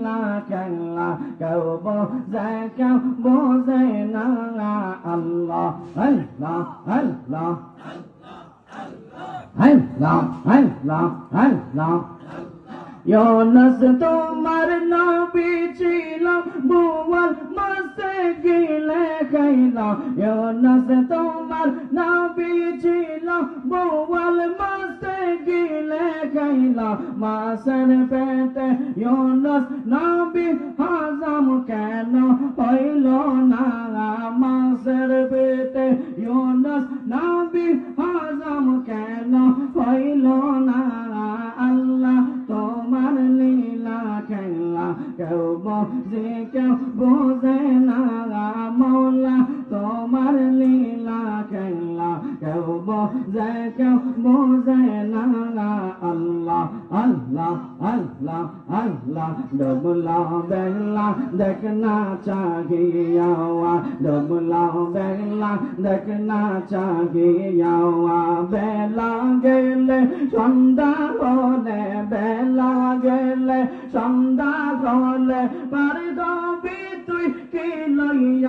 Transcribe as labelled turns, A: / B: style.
A: লীলা খেলা কেউ বোঝে কেউ বোঝে না আল্লাহ আল্লাহ আল্লাহ আল্লাহ আল্লাহ আল্লাহ ইউনুস তোমার নবী ছিল বোয়াল মাছে গিলে খাইল ইউনুস তোমার নবী ছিল বোয়াল মাছে গিলে খাইল মাছের পেটে ইউনুস নবী হজম কেন হইল না মাছের পেটে ইউনুস নবী হজম কেন হইল না আল্লাহ তোমার লীলা খেলা কেউ বোঝে কেউ বোঝে না মৌলা তোমার লীলা খেলা কেউ বোঝে কেউ বোঝে না আল্লাহ আল্লাহ আল্লাহ আল্লাহ ডুবলা বেলা দেখনা চাহিয়া ডুবলা বেলা দেখনা চাহিয়া বেলা গেলে সন্ধ্যা হলে বেলা গেলে সন্ধ্যা হলে পার দবি তুই কি লইয়া